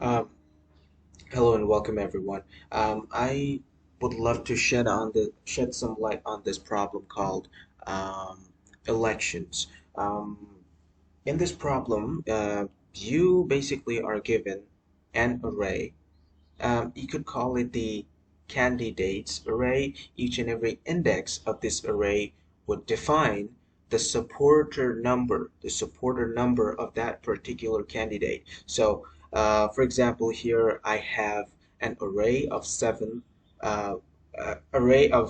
Um, Hello and welcome everyone. I would love to shed some light on this problem called um, elections. Um, in this problem, you basically are given an array. You could call it the candidates array. Each and every index of this array would define the supporter number of that particular candidate. So, for example, here I have an array of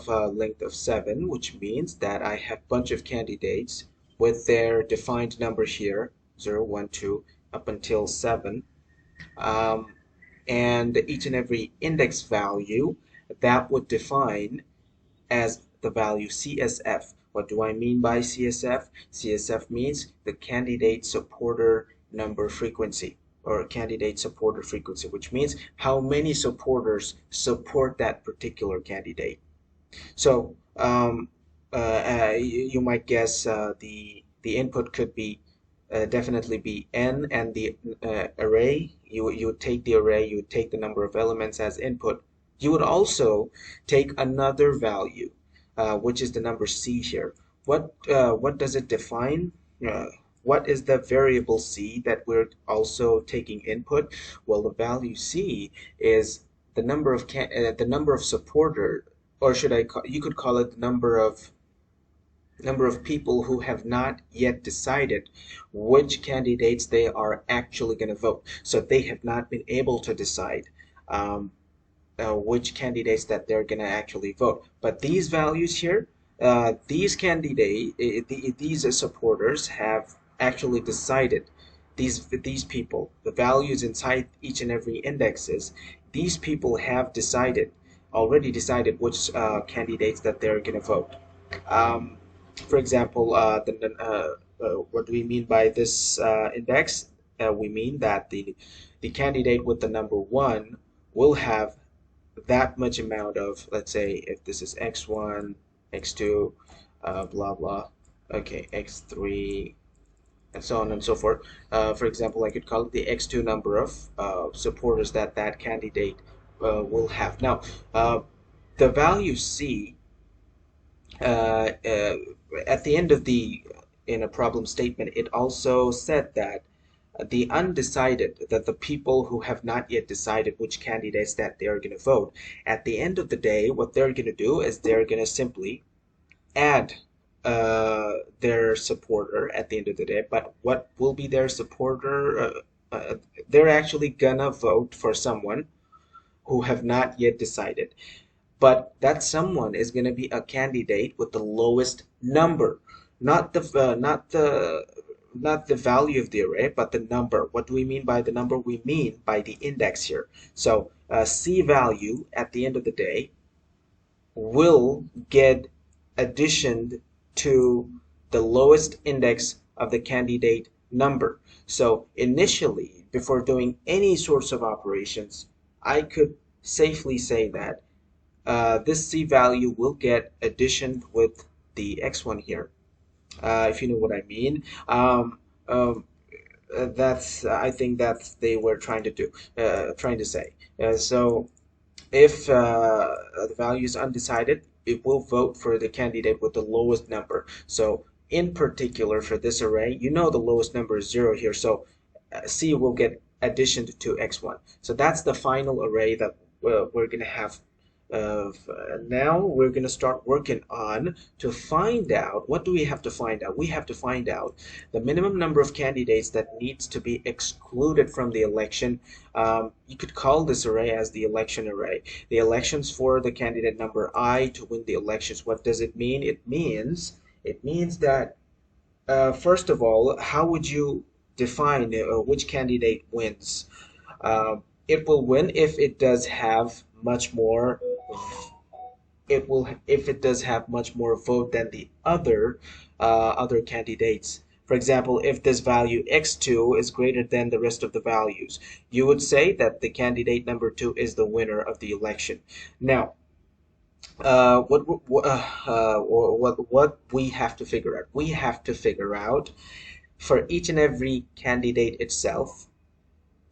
length of seven, which means that I have a bunch of candidates with their defined number here, 0, 1, 2, up until 7. Um, and each and every index value that would define as the value CSF. What do I mean by CSF? CSF means the candidate supporter number frequency or candidate supporter frequency, which means how many supporters support that particular candidate. So you might guess the input could be definitely be n, and the array you would take the array, you would take the number of elements as input. You would also take another value, which is the number c here. What does it define? Uh, what is the variable c that we're also taking input? Well, the value c is the number of supporter, or you could call it the number of people who have not yet decided which candidates they are actually going to vote. So they have not been able to decide which candidates that they're going to actually vote. But these values here, these supporters have actually decided. These people, the values inside each and every indexes, these people have already decided which candidates that they're going to vote. Um, for example, what do we mean by this index? We mean that the candidate with the number 1 will have that much amount of, let's say, if this is x1, x2, blah blah, okay, x3, and so on and so forth. For example, I could call it the x2 number of supporters that that candidate will have. Now, the value c at the end of the in a problem statement, it also said that the people who have not yet decided which candidates that they are going to vote, at the end of the day, what they're going to do is they're going to simply add their supporter at the end of the day. But what will be their supporter? They're actually gonna vote for someone who have not yet decided, but that someone is going to be a candidate with the lowest number, not the value of the array, but the number. What do we mean by the number? We mean by the index here. So c value at the end of the day will get additioned to the lowest index of the candidate number. So initially, before doing any sorts of operations, I could safely say that this c value will get addition with the x1 here, if you know what I mean. That's I think that they were trying to say. So if the value is undecided, it will vote for the candidate with the lowest number. So in particular for this array, you know the lowest number is 0 here, so c will get addition to x1. So that's the final array that we're going to have. Now we're going to start working on to find out, what do we have to find out? We have to find out the minimum number of candidates that needs to be excluded from the election. You could call this array as the election array. The elections for the candidate number I to win the elections. What does it mean? It means that first of all, how would you define which candidate wins? It will win if it does have much more if it does have much more vote than the other candidates. For example, if this value x2 is greater than the rest of the values, you would say that the candidate number 2 is the winner of the election. Now, what we have to figure out? We have to figure out for each and every candidate itself,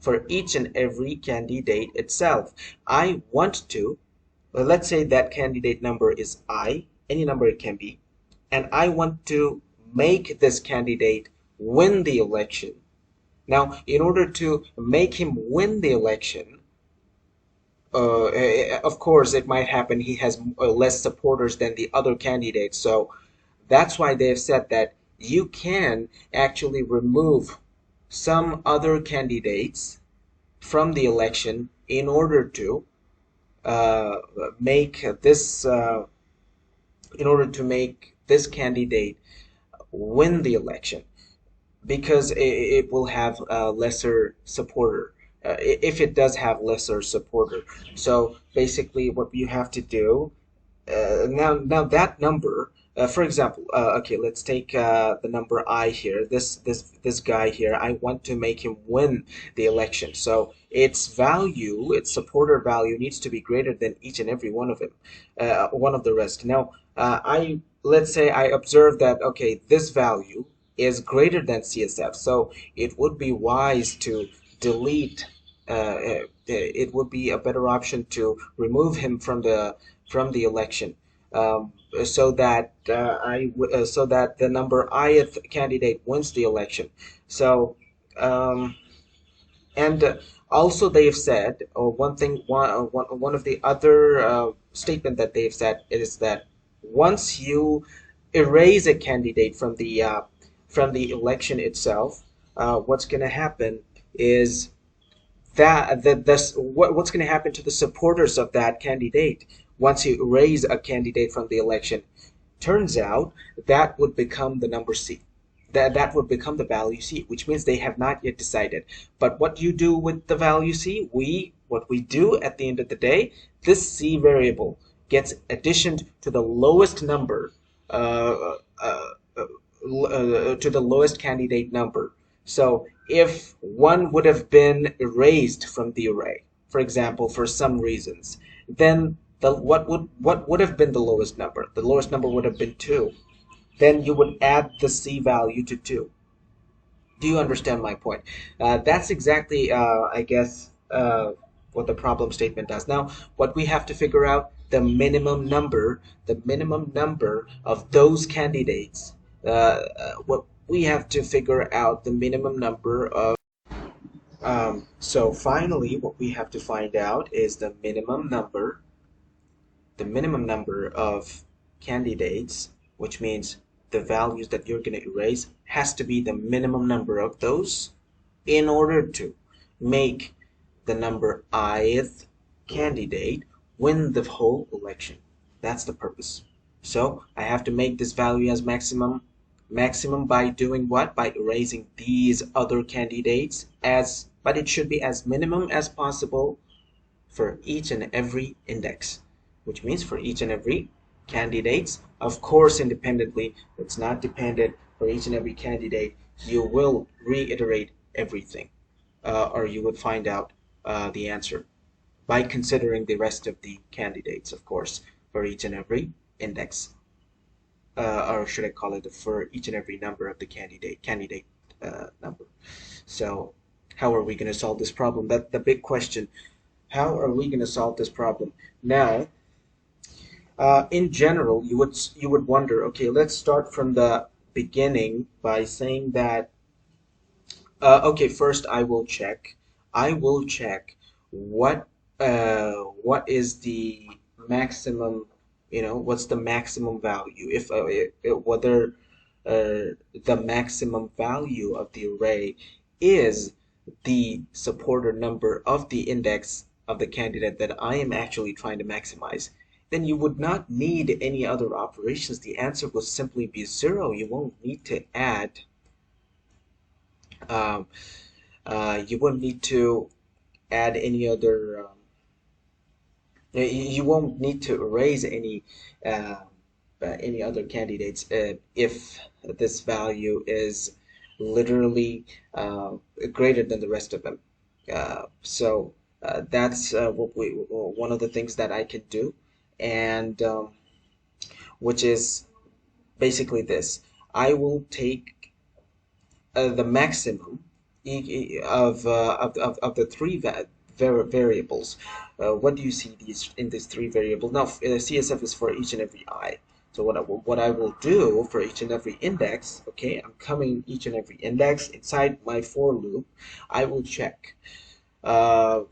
for each and every candidate itself. I want to, well, let's say that candidate number is I, any number it can be, and I want to make this candidate win the election. Now, in order to make him win the election, of course, it might happen he has less supporters than the other candidates. So that's why they've said that you can actually remove some other candidates from the election in order to uh, make this candidate win the election, because it will have a lesser supporter, if it does have lesser supporter. So basically what you have to do, now that number, for example, okay, let's take the number I here. This guy here, I want to make him win the election. So its value, its supporter value, needs to be greater than each and every one of them, one of the rest. Now, I let's say I observe that okay, this value is greater than CSF. So it would be wise to delete. It would be a better option to remove him from the election, so that so that the number ith candidate wins the election. So um, and also they've said, or one of the other statement that they've said is that once you erase a candidate from the election itself, what's going to happen is what's going to happen to the supporters of that candidate once you erase a candidate from the election. Turns out that would become the number C. That would become the value C, which means they have not yet decided. But what do you do with the value C? What we do at the end of the day, this C variable gets additioned to the lowest number, uh, uh, to the lowest candidate number. So if one would have been erased from the array, for example, for some reasons, then what would have been the lowest number? The lowest number would have been 2. Then you would add the C value to 2. Do you understand my point? That's exactly, I guess, what the problem statement does. Now, what we have to figure out, the minimum number of those candidates. What we have to figure out the minimum number of. So finally, what we have to find out is the minimum number of candidates, which means the values that you're going to erase has to be the minimum number of those in order to make the number ith candidate win the whole election. That's the purpose. So I have to make this value as maximum by doing what? By erasing these other candidates, but it should be as minimum as possible for each and every index, which means for each and every candidates, of course independently. It's not dependent. For each and every candidate, you will reiterate everything, or you would find out the answer by considering the rest of the candidates, of course, for each and every index, or should I call it for each and every number of the candidate number. So how are we going to solve this problem? That's the big question. How are we going to solve this problem? Now, in general, you would wonder, okay, let's start from the beginning by saying that, okay, first I will check what what is the maximum, what's the maximum value, whether the maximum value of the array is the supporter number of the index of the candidate that I am actually trying to maximize. Then you would not need any other operations. The answer will simply be 0. You won't need to add, um, you won't need to add any other, you won't need to erase uh, any other candidates if this value is literally greater than the rest of them. So that's one of the things that I can do, and which is basically this. I will take the maximum. of the three variables. What do you see these in these three variables? Now, CSF is for each and every I. So what I will do for each and every index, okay, I'm coming each and every index inside my for loop. I will check uh,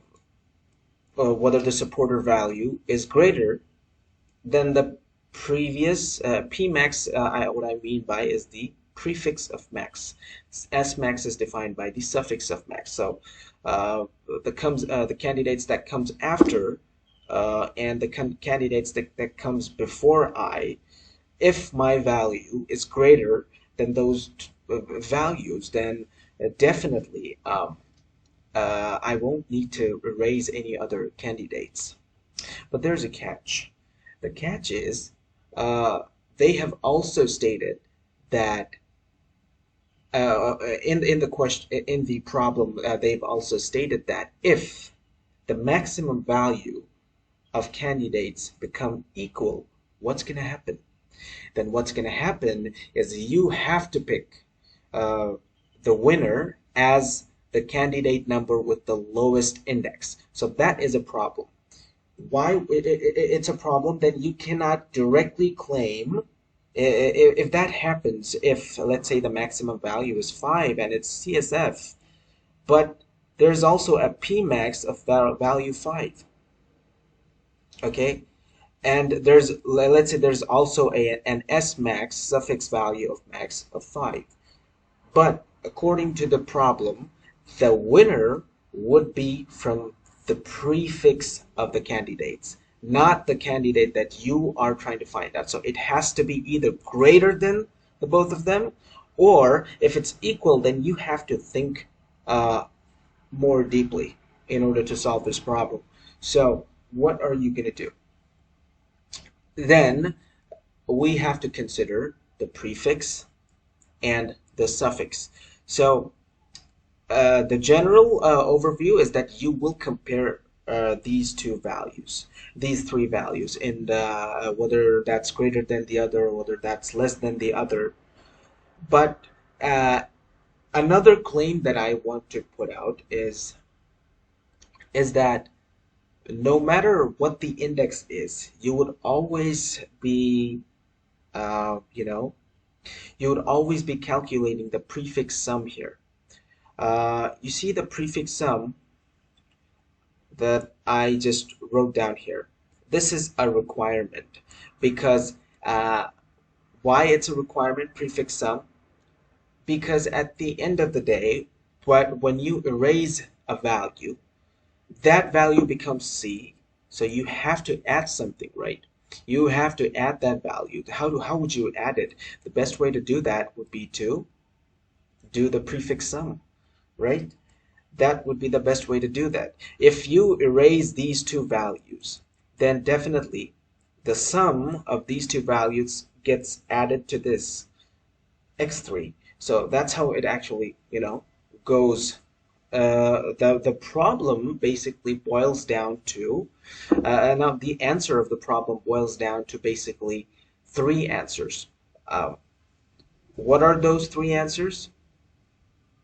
whether the supporter value is greater than the previous P max. What I mean by is the prefix of max. S max is defined by the suffix of max. So the candidates that comes after and the candidates that comes before I, if my value is greater than those values, then definitely I won't need to erase any other candidates. But there's a catch. The catch is uh, they have also stated that in the question in the problem they've also stated that if the maximum value of candidates become equal, what's going to happen? Then what's going to happen is you have to pick uh, the winner as the candidate number with the lowest index. So that is a problem. Why it's a problem that you cannot directly claim if that happens, if let's say the maximum value is 5 and it's CSF, but there's also a Pmax of value 5, okay, and there's, let's say there's also an S max suffix value of max of 5. But according to the problem, the winner would be from the prefix of the candidates, not the candidate that you are trying to find out. So it has to be either greater than the both of them, or if it's equal, then you have to think uh, more deeply in order to solve this problem. So what are you going to do? Then we have to consider the prefix and the suffix. So the general overview is that you will compare these two values, these three values, and whether that's greater than the other, or whether that's less than the other. But another claim that I want to put out is that no matter what the index is, you would always be, you know, you would always be calculating the prefix sum here. You see the prefix sum that I just wrote down here. This is a requirement because why it's a requirement, prefix sum? Because at the end of the day, when you erase a value, that value becomes C, so you have to add something, right? You have to add that value. How would you add it? The best way to do that would be to do the prefix sum, right? That would be the best way to do that. If you erase these two values, then definitely the sum of these two values gets added to this x3. So that's how it actually, goes. The problem basically boils down to, now the answer of the problem boils down to basically three answers. What are those three answers?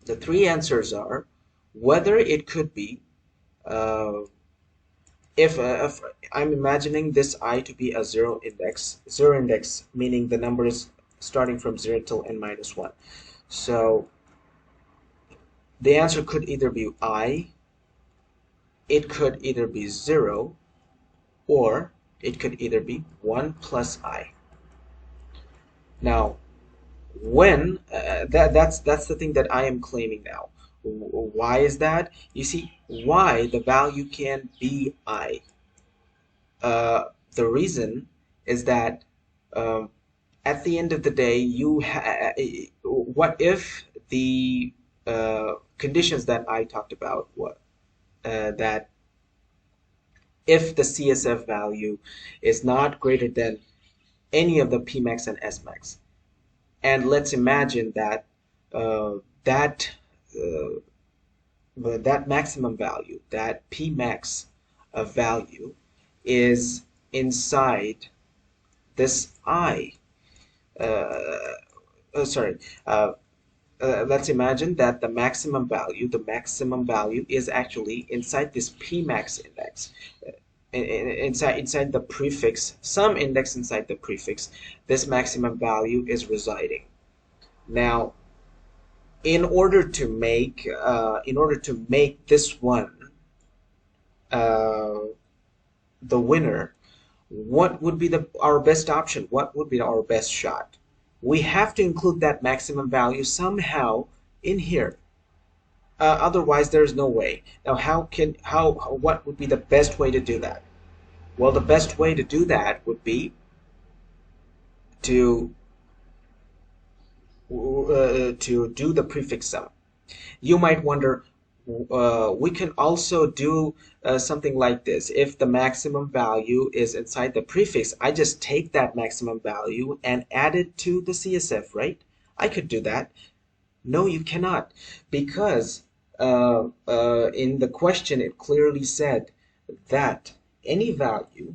The three answers are whether it could be uh, if I'm imagining this I to be a zero index meaning the number is starting from 0 till n minus 1. So the answer could either be I, it could either be 0, or it could either be 1 plus I. Now, when that's the thing that I am claiming now. Why is that? You see, why the value can be I. The reason is that um, at the end of the day, what if the conditions that I talked about, that if the CSF value is not greater than any of the Pmax and Smax, and let's imagine that uh, that uh, that maximum value, that Pmax of value, is inside this I. Uh, sorry. let's imagine that the maximum value is actually inside this Pmax index. Inside the prefix, some index inside the prefix, this maximum value is residing. Now, in order to make this one uh, the winner, what would be our best option? What would be our best shot? We have to include that maximum value somehow in here. Otherwise, there is no way. Now, what would be the best way to do that? Well, the best way to do that would be to do the prefix sum. You might wonder, we can also do something like this. If the maximum value is inside the prefix, I just take that maximum value and add it to the CSF, right? I could do that. No, you cannot, because in the question it clearly said that any value,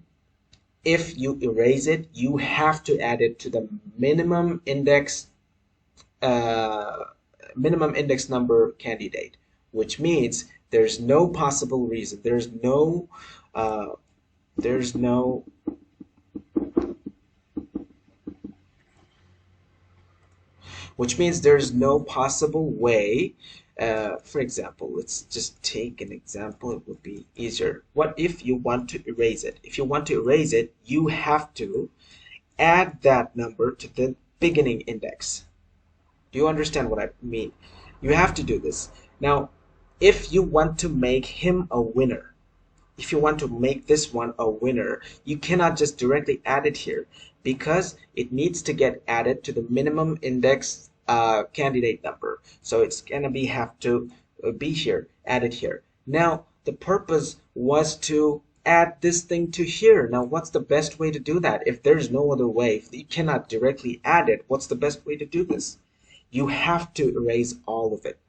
if you erase it, you have to add it to the uh, minimum index number candidate, which means there's no possible reason. Uh, there's no which means there's no possible way. For example, let's just take an example. It would be easier. What if you want to erase it? If you want to erase it, you have to add that number to the beginning index. Do you understand what I mean? You have to do this. Now, if you want to make him a winner, if you want to make this one a winner, you cannot just directly add it here because it needs to get added to the minimum index candidate number. So it's gonna have to be here, added here. Now, the purpose was to add this thing to here. Now, what's the best way to do that? If there's no other way, if you cannot directly add it, what's the best way to do this? You have to erase all of it.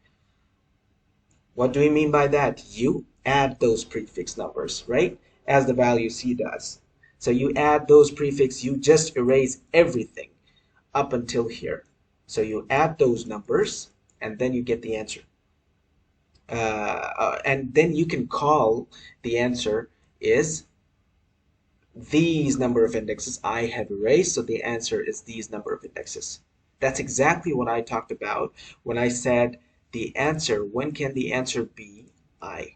What do we mean by that? You add those prefix numbers, right? As the value C does. So you add those prefix, you just erase everything up until here. So you add those numbers, and then you get the answer. And then you can call the answer is these number of indexes I have erased, so the answer is these number of indexes. That's exactly what I talked about when I said the answer, when can the answer be I?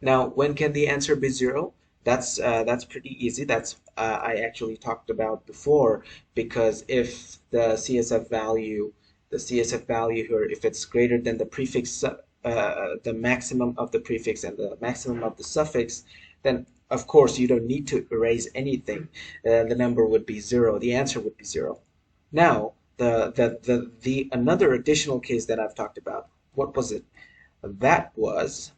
Now, when can the answer be 0? That's pretty easy. That's I actually talked about before, because if the CSF value here, if it's greater than the prefix, the maximum of the prefix and the maximum of the suffix, then of course you don't need to erase anything. The number would be 0. The answer would be 0. Now, the another additional case that I've talked about, what was it? That was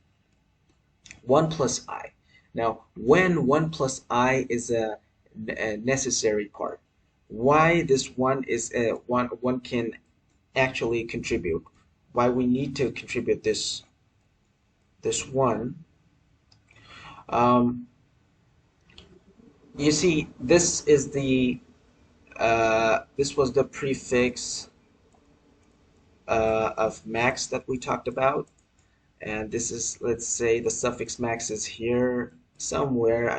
1 plus I. Now, when 1 plus I is a necessary part, why this one is one can actually contribute, why we need to contribute this one. You see, this is this was the prefix of max that we talked about, and this is, let's say, the suffix max is here somewhere.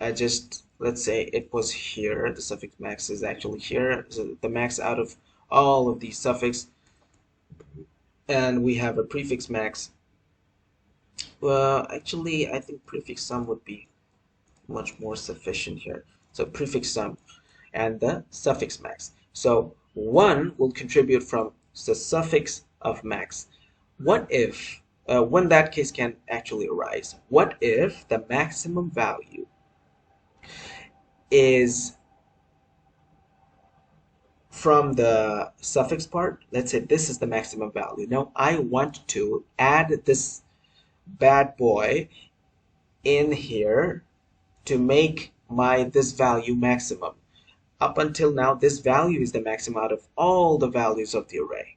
I just, let's say it was here. The suffix max is actually here. So the max out of all of these suffix, and we have a prefix max. Well, actually, I think prefix sum would be much more sufficient here. So prefix sum and the suffix max. So 1 will contribute from the suffix of max. What if, when that case can actually arise, what if the maximum value is from the suffix part? Let's say this is the maximum value. Now I want to add this bad boy in here to make this value maximum. Up until now, this value is the maximum out of all the values of the array.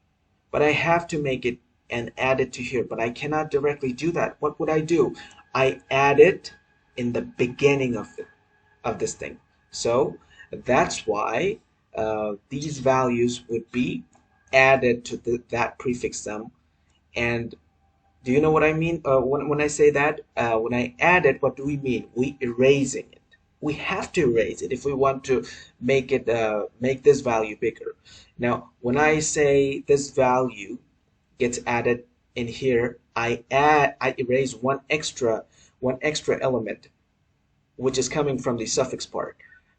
But I have to make it and add it to here, but I cannot directly do that. What would I do? I add it in the beginning of this thing. So that's why these values would be added to that prefix sum. And do you know what I mean? When I say that, when I add it, what do we mean? We erasing it. We have to erase it if we want to make this value bigger. Now, when I say this value gets added in here, I erase one extra element, which is coming from the suffix part.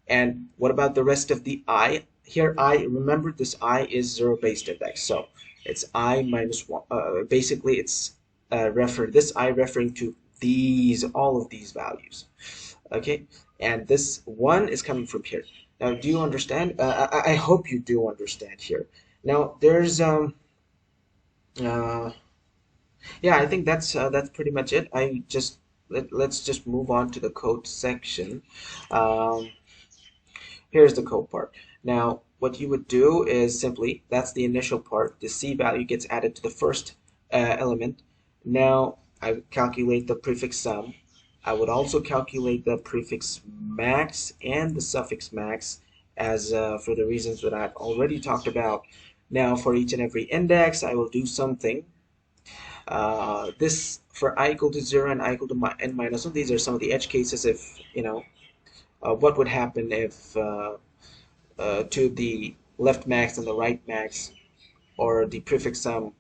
And what about the rest of the I? Here, remember this I is zero-based index, so it's I minus one. Basically, it's this I referring to all of these values. Okay, and this one is coming from here. Now, do you understand? I hope you do understand here. Now, there's uh, yeah, I think that's pretty much it. Let's just move on to the code section. Um, Here's the code part. Now, what you would do is simply, that's the initial part. The C value gets added to the first element. Now, I would calculate the prefix sum. I would also calculate the prefix max and the suffix max as for the reasons that I've already talked about. Now, for each and every index, I will do something. This for I equal to 0 and I equal to n minus 1. These are some of the edge cases if, what would happen if to the left max and the right max, or the prefix sum,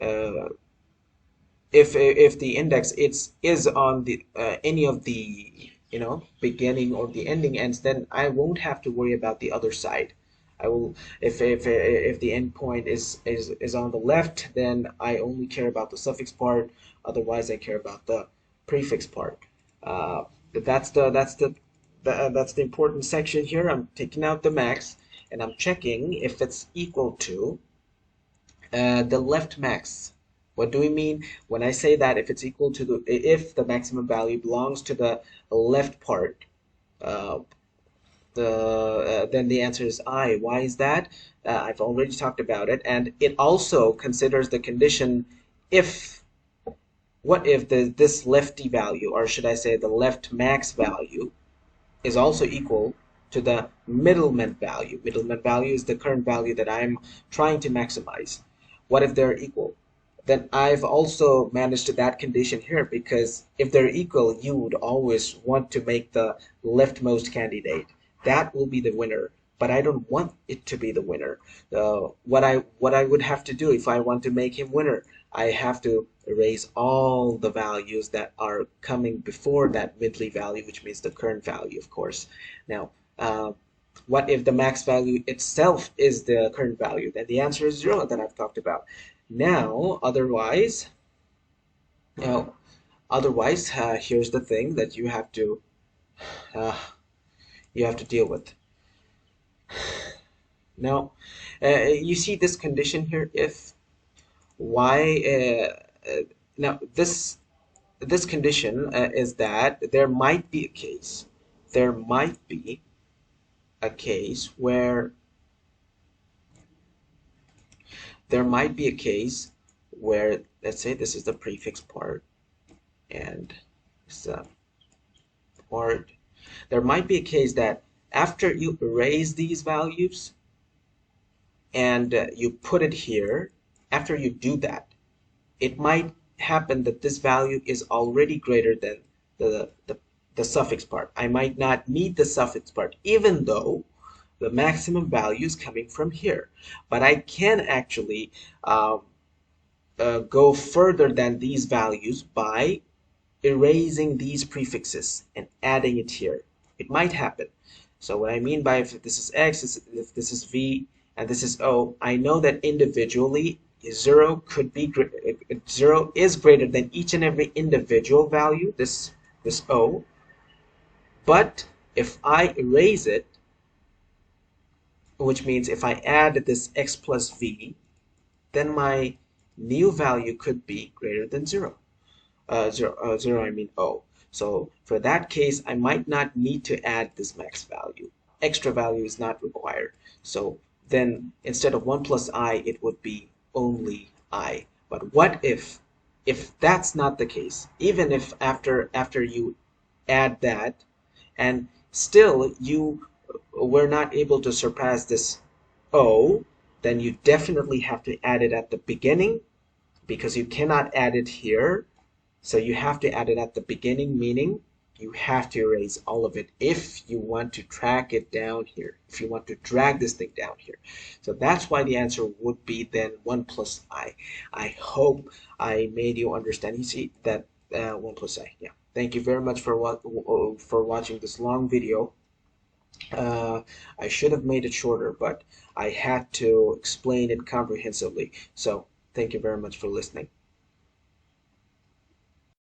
uh, if the index is on the any of the beginning or the ending ends, then I won't have to worry about the other side. I will if the endpoint is on the left, then I only care about the suffix part. Otherwise, I care about the prefix part. But that's the important section here. I'm taking out the max and I'm checking if it's equal to the left max. What do we mean when I say that? If the maximum value belongs to the left part, uh, then the answer is I. Why is that? I've already talked about it, and it also considers the condition if what if this lefty value, or should I say the left max value, is also equal to the middleman value. Middleman value is the current value that I'm trying to maximize. What if they're equal? Then I've also managed that condition here, because if they're equal, you would always want to make the leftmost candidate. That will be the winner, but I don't want it to be the winner. What I would have to do if I want to make him winner, I have to erase all the values that are coming before that midly value, which means the current value, of course. Now, what if the max value itself is the current value? Then the answer is 0 that I've talked about. Now, otherwise, you know, here's the thing that uh, you have to deal with. Now, you see this condition here, if y now this condition is that there might be a case where let's say this is the prefix part and this part. There might be a case that after you erase these values and you put it here, after you do that, it might happen that this value is already greater than the suffix part. I might not need the suffix part, even though the maximum value is coming from here. But I can actually go further than these values by erasing these prefixes and adding it here. It might happen. So what I mean by if this is X, if this is V, and this is O, I know that individually 0 is greater than each and every individual value, this O. But if I erase it, which means if I add this X plus V, then my new value could be greater than 0. 0, I mean O. So for that case, I might not need to add this max value. Extra value is not required. So then instead of 1 plus I, it would be only I. But what if that's not the case? Even if after you add that, and still you we're not able to surpass this O, then you definitely have to add it at the beginning because you cannot add it here. So you have to add it at the beginning, meaning you have to erase all of it if you want to track it down here, if you want to drag this thing down here. So that's why the answer would be then 1 plus I. I hope I made you understand. You see that 1 plus I. Yeah. Thank you very much for watching this long video. I should have made it shorter, but I had to explain it comprehensively. So thank you very much for listening.